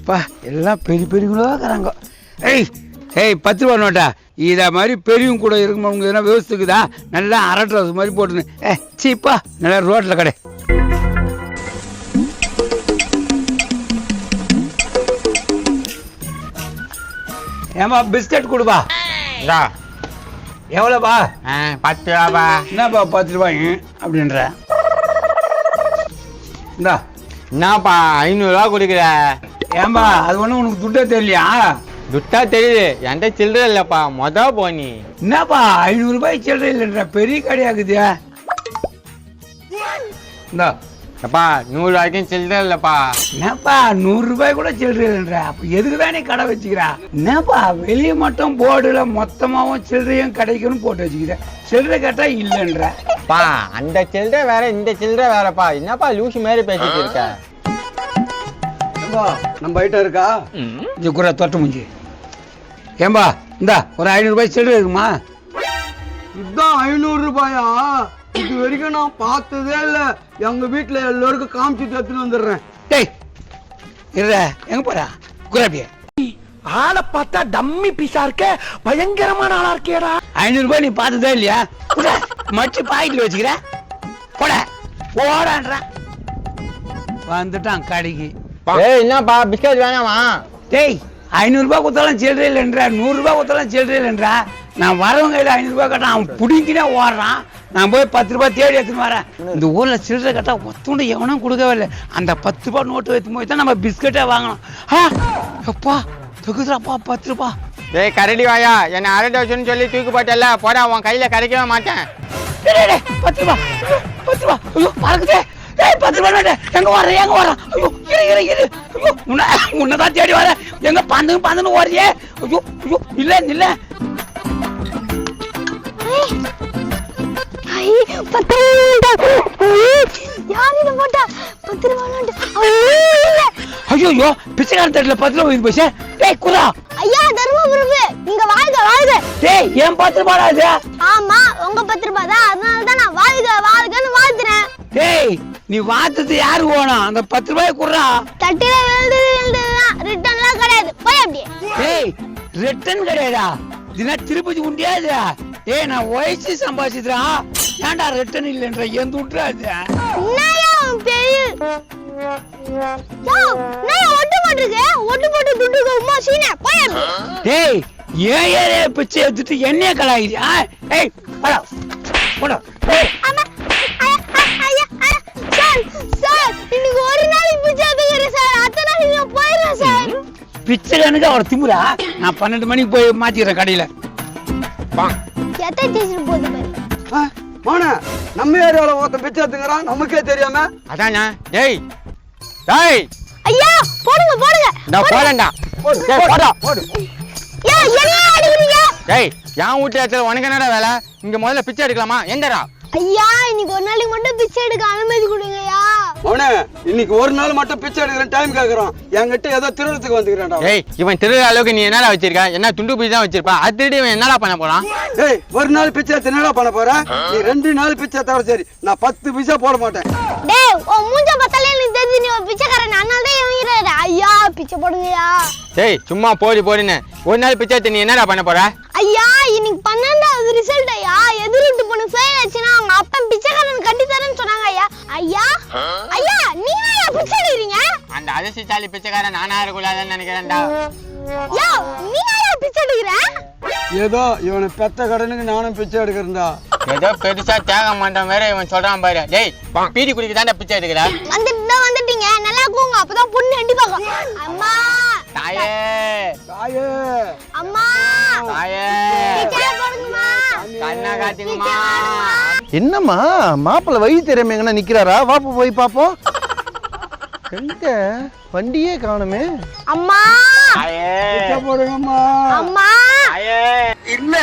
அப்பா எல்லாம் பெரிய பெரியவங்களா இருக்கிறாங்க. ஏய் ஏய் 10 ரூபா நோட்டா இதை மாதிரி பெரியவங்க கூட இருக்குமா உங்களுக்கு எதனா விவசாயத்துக்குதா? நல்லா அரட்ரஸ் மாதிரி போட்டுன்னு சீப்பா நல்லா ரோட்டில் கடை. ஏமா பிஸ்கட் கொடுப்பா. எவ்வளோப்பா? 10 ரூபாப்பா. என்னப்பா 10 ரூபாய் அப்படின்ற? இந்தா என்னப்பா 500 ரூபா கொடுக்குற? ஏன்பா அது ஒன்றும் உனக்கு துட்டே தெரியலையா? துட்டா தெரியுது, என்கிட்ட சில்லற இல்லப்பா. போனி என்னப்பா 500 ரூபாய் சில்லறை இல்லைன்ற? பெரிய கடையாகுது. இந்தா அப்பா 100 ரூபாய்க்கும் சில்லற இல்லப்பா. என்னப்பா 100 ரூபாய் கூட சில்லறை இல்லைன்ற? அப்ப எதுக்குதான் நீ கடை வச்சுக்கிறா? என்னப்பா வெளியே மட்டும் போர்டுல மொத்தமாவும் சில்லறையும் கிடைக்கும்னு போட்டு வச்சுக்கிற, சில்லறை கேட்டா இல்லைன்ற? பா அந்த சில்லறை வேற இந்த சில்லறை வேறப்பா. என்னப்பா லூசு மாதிரி பேசிட்டு இருக்க? நம்ம ஐட்டம் இருக்கா? இது கூட தொட்ட முடிஞ்சு. ஏம்பா இந்தா ஒரு 500 ரூபாய் சில்லறை இருக்குமா? இதுதான் 500 ரூபாயா? இது வரைக்கும் நான் பார்த்ததே இல்ல. எங்க வீட்டுல எல்லாருக்கும் காமிச்சிட்டு எடுத்துன்னு வந்துடுறேன். டேய் இருற, எங்க போறா குராபிய? ஆளை பார்த்தா டம்மி பீஸா இருக்க, பயங்கரமான ஆளா இருக்கேடா. 500 ரூபாய் நீ பார்த்ததே இல்லையா? மச்சு பாக்கெட்ல வச்சுக்கிற போட போடான்ற. வந்துட்டான் கடைக்கு. ஏய் என்னப்பா பிஸ்கட் வேணாமா? டேய் 500 ரூபாய் கொடுத்தாலும் சில்லறை இல்லைன்ற, 100 ரூபாய் கொடுத்தாலும் சில்லறை இல்லைன்ற. நான் வரவங்க கையில் 500 ரூபாய் கட்டான், அவன் பிடிக்கினே ஓடுறான். நான் போய் 10 ரூபாய் தேடி எடுத்துன்னு வரேன். இந்த ஊர்ல சில்லறை கட்டா ஒத்துண்டு எவனும் கொடுக்கவே இல்லை. அந்த 10 ரூபாய் நோட்டு வைத்து போய் தான் நம்ம பிஸ்கட்டே வாங்கணும். அப்பா தொகுதுறாப்பா 10 ரூபாய். ஏய் கரடி வாயா, என்ன அரட்டை வச்சுன்னு சொல்லி தூக்கி போட்டல, போடா உன் கையில கிடைக்கவே மாட்டேன். 10 ரூபாய் 10 ரூபாய். ஐயோ பறக்குதே. 10 ரூபாய் நோட்டு எங்க வர எங்க வர? ஐயோ இரு இரு இரு. ஐயோ உன்னதான் தேடி வர. எங்க பந்துன்னு ஓடுறியே? ஐயோ ஐயோ இல்ல இல்ல. ஐயோ பிச்சைக்காரன் தட்டுல 10 ரூபாய் போச்சு. டேய் குரா ஐயா தர்மபுரமே நீங்க வாழ்க வாழ்க. டேய் ஏன் 10 ரூபாய் அது? ஆமா உங்க 10 ரூபாய் தான், அதனால தான் நான் வாழ்க வாழ்கன்னு வாழ்த்துறேன். டேய் நீ வாத்துது யாரு ஓணும்? அந்த 10 ரூபாய் குறா. தட்டில விழுந்துதான், ரிட்டர்ன்லாம் கிடையாது. போய் அப்படியே. டேய் ரிட்டர்ன் கிடையாதா? தினா திருப்பதி உண்டியாது. டேய் நான் வயசு சம்பாதிச்சுறா, ஏன்டா ரிட்டர்ன் இல்லன்ற? எந்த விட்டுறாது என்னையா பெரிய ஒட்டு போட்டுருக்கு, ஒட்டு போட்டு துட்டுக்கு உமா சீனே. போய் அப்படியே. டேய் ஏன் ஏரே பிச்சை எடுத்துட்டு என்னைய கலாயிரியா? ஏய் போடா போடா. அம்மா ஐயா சார் சார் இன்னைக்கு ஒரு நாளைக்கு பிச்சை எடுக்கிறேன் சார், அடுத்த நாளைக்கு நான் போயிடுறேன் சார். பிச்சைக்காரனுக்கு அவர் திமுறா. நான் 12 மணிக்கு போய் மாத்திடுறேன் கடையில. எத்தனை டீச்சர் போகுது பாரு. மோனே நம்ம ஏரியால ஒருத்தன் பிச்சை எடுத்துக்கிறான், நமக்கே தெரியாம. அதானா? டேய் டேய் ஐயா போடுங்க போடுங்க. நான் போறேன்டா. போடா போடு. ஏய் என்ன அடிக்கிறீங்க? டேய் என் வீட்டு இடத்துல உனக்கு என்னடா வேலை? இங்க முதல்ல பிச்சை எடுக்கலாமா? எந்தடா? ஐயா இன்னைக்கு ஒரு நாளைக்கு மட்டும் பிச்சை எடுக்க அனுமதி கொடுங்கய்யா. மோனே இன்னைக்கு ஒரு நாள் மட்டும் பிச்சை எடுக்கிறேன் டைம் கேக்குறான். என்கிட்ட ஏதோ திருடத்துக்கு வந்துக்கிறேன்டா. ஏய் இவன் திருடுற அளவுக்கு நீ என்னடா வச்சிருக்க? என்ன துண்டு பீஸ் தான் வச்சிருப்பா? அது திருடி இவன் என்னடா பண்ண போறான்? ஏய் ஒரு நாள் பிச்சை எடுத்து என்னடா பண்ண போற? நீ 2 நாள் பிச்சை தவிர சரி, நான் 10 பைசா போட மாட்டேன். டேய் உன் மூஞ்ச பார்த்தாலே எனக்கு தெரிஞ்சு நீ ஒரு பிச்சைக்காரன், அதனால தான் இவங்கிறாரு. ஐயா பிச்சை போடுங்கய்யா. டேய் சும்மா போடுன்னு ஒரு நாள் பிச்சை எடுத்து நீ என்னடா பண்ண போற? ஐயா இன்னைக்கு 12வது ரிசல்ட் ஐயா. எதிர்ட்டு பொண்ணு ஃபெயில் ஆச்சுன்னா அவங்க அப்பா பிச்சைக்காரன் கட்டி தரேன்னு சொன்னாங்க ஐயா. ஐயா ஐயா நீங்க ஏன் பிச்சை எடுக்கிறீங்க? அந்த அதிர்ஷ்டசாலி பிச்சைக்காரன் நானா இருக்கக்கூடாதுன்னு நினைக்கிறேன்டா. யா நீங்க ஏன் பிச்சை எடுக்கிற? ஏதோ இவனை பெத்த கடனுக்கு நானும் பிச்சை எடுக்கிறேன்டா. ஏதோ பெருசா தேக மாட்டான் வேற இவன் சொல்றான் பாரு. டேய் பீடி குடிக்க தாண்டா பிச்சை எடுக்கிற? வந்துட்டீங்க நல்லா கூங்க, அப்பதான் பொண்ணு எட்டி பார்க்கும். அம்மா தாயே தாயே அம்மா தாயே பிச்சை போடுங்கம்மா, கண்ணா காட்டுங்கம்மா. என்னம்மா மாப்பிள்ள வழி தெரியாம எங்கன்னா நிக்கிறாரா? வாப்ப போய் பாப்போம். எங்க வண்டியே காணுமே. அம்மா தாயே பிச்சை போடுங்கம்மா. அம்மா தாயே இல்ல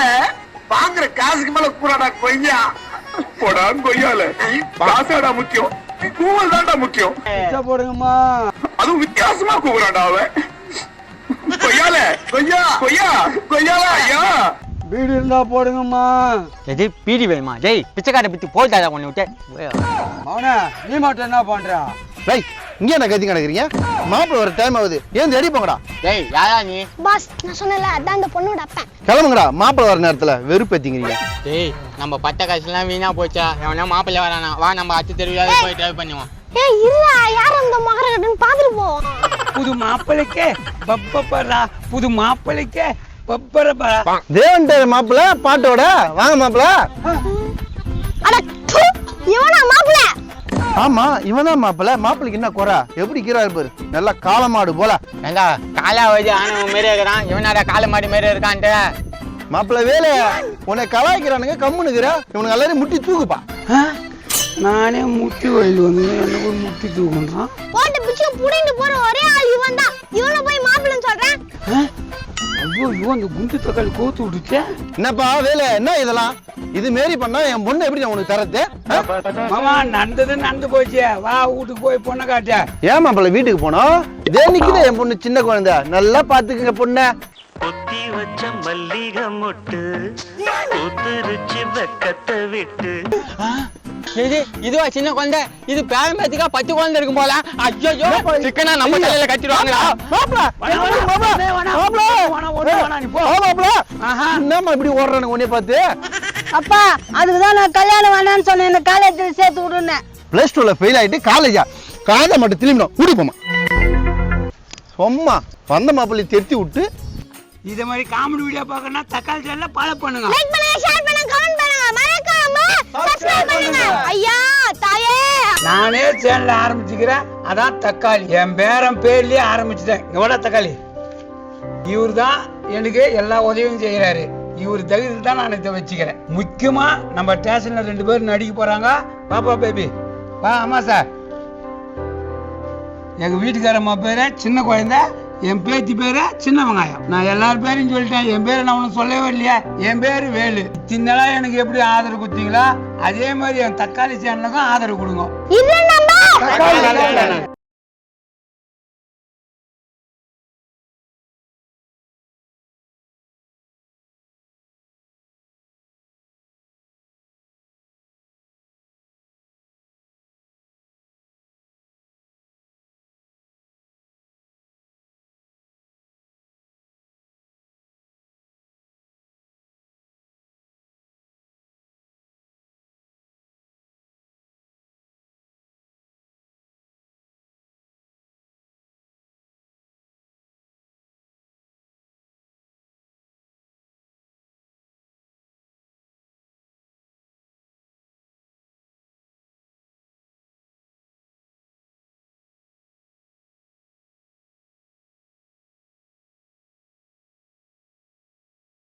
வாங்குற காசுக்கு மேல கூறாடா கொய்யா. போடா கொய்யால காசாடா முக்கியம், கூவல் தான்டா முக்கியம். பிச்சை போடுங்கம்மா. அதுவும் வித்தியாசமா கூவுறாடா அவன். கொய்யால கொய்யா கொய்யா கொய்யால ஐயா. வீடு இருந்தா போடுங்கம்மா. எது பீடி வேணுமா? டேய் பிச்சைக்கார பிச்சு போட்டாடா உன்னை விட்டு. மவனே நீ மட்டும் என்ன பண்ற? ரைட் இங்க என்ன கத்தி கிடக்குறீங்க? மாப்பிள்ளை வர டைம் ஆகுது, ஏன் ரெடி போங்கடா. டேய் யாரா நீ? பாஸ் நான் சொன்னல அதான் அந்த பொண்ணோட அப்பன். கிளம்புங்கடா, மாப்பிள்ளை வர நேரத்துல வெறுப்பேத்திக்கிறீங்க. டேய் நம்ம பட்ட காசுலாம் வீணா போச்சா? எவனா மாப்பிள்ளை வரானா? வா நம்ம அத்து தெருவியாவது போய் டிரைவ் பண்ணுவோம். ஏய் இல்ல யார் அந்த மகரகட்டன் பாத்துட்டு போவோம். புது மாப்பிள்ளைக்கே பப்பரா, புது மாப்பிள்ளைக்கே பப்பரா. தேவன் மாப்பிள்ளை பாட்டோட வாங்க மாப்பிள்ளை. அட து, இவனா மாப்பிள்ள? ஆமா இவன் தான் மாப்பிள்ளை. மாப்பிள்ளைக்கு என்ன குறை? எப்படி கீரா இருப்பாரு, நல்லா காலமாடு போல. ஏண்டா காலாவதி ஆனவன் மாரி இருக்கிறான், இவனாடா கால மாடி மாரி இருக்கான்ட்டு. மாப்பிள்ளை வேலை உன்னை கலாய்க்கிறானுங்க, கம்முனுக்குற. இவனுக்கு எல்லாரையும் முட்டி தூக்குப்பா. நானே முட்டி வயல் வந்து எனக்கு ஒரு முட்டி தூக்குறான். போட்டு பிச்சு புடிந்து போற ஒரே ஆள் இவன் தான். இவனை போய் மாப்பிள்ளன்னு சொல்றேன். ஐயோ அந்த குண்டு தக்காளி கோத்து விட்டுச்சே. என்னப்பா வேலை, என்ன இதெல்லாம்? இது மாரி பண்ணா என் பொண்ணு எப்படி நான் உனக்கு தரது? மாமா நடந்து போச்சு. வா வீட்டுக்கு போய் பொண்ணை காட்ட. ஏன் மாப்பிள்ளை வீட்டுக்கு போனோம்? இதே நிக்குது என் பொண்ணு, சின்ன குழந்தை. நல்லா பாத்துக்குங்க பொண்ணு. கொத்தி வச்ச மல்லிகை மொட்டு கொத்துருச்சு வெக்கத்தை விட்டு. இதுவா சின்ன குழந்தை? இது பேரம்பேத்துக்கா 10 குழந்தை இருக்கும் போல. ஐயோ சிக்கனா நம்ம தலையில கட்டிடுவாங்களா? என்னம்மா இப்படி ஓடுறானுங்க உன்னைய பார்த்து? அப்பா அதுக்குதான் நான் கல்யாணம் வேணான்னு சொன்னேன், இந்த காலேஜ்ல சேர்த்து விடுன்னு. பிளஸ் 2ல ஃபெயில் ஆயிட்டு காலேஜா? காதை மட்டும் திரும்பிடும் ஊடி போமா. சும்மா வந்த மாப்பிள்ளை திருத்தி விட்டு. இதே மாதிரி காமெடி வீடியோ பார்க்கணும்னா தக்காளி சேனலை ஃபாலோ பண்ணுங்க. லைக் பண்ணுங்க, ஷேர் பண்ணுங்க, கமெண்ட் பண்ணுங்க, மறக்காம சப்ஸ்கிரைப் பண்ணுங்க. ஐயா தாயே நானே சேனல் ஆரம்பிச்சுக்கிறேன், அதான் தக்காளி. என் பேர்லயே ஆரம்பிச்சுட்டேன். எவ்வளோ தக்காளி? இவர் தான் எனக்கு எல்லா உதவியும் செய்யறாரு. இவர் தகுதியில் தான் நான் இதை வச்சுக்கிறேன். முக்கியமா நம்ம ஸ்டேஷன்ல 2 பேர் நடிக்க போறாங்க. பாப்பா பேபி வா. ஆமா சார், எங்க வீட்டுக்காரம்மா பேரு சின்ன குழந்தை, என் பேத்தி பேரு சின்ன வெங்காயம். நான் எல்லார் பேரையும் சொல்லிட்டேன். என் பேரை நான் உனக்கு சொல்லவே இல்லையா? என் பேரு வேலு. இத்தனை எனக்கு எப்படி ஆதரவு கொடுத்தீங்களா, அதே மாதிரி என் தக்காளி சேனலுக்கும் ஆதரவு கொடுங்க. இது நம்ம தக்காளி சேனல்.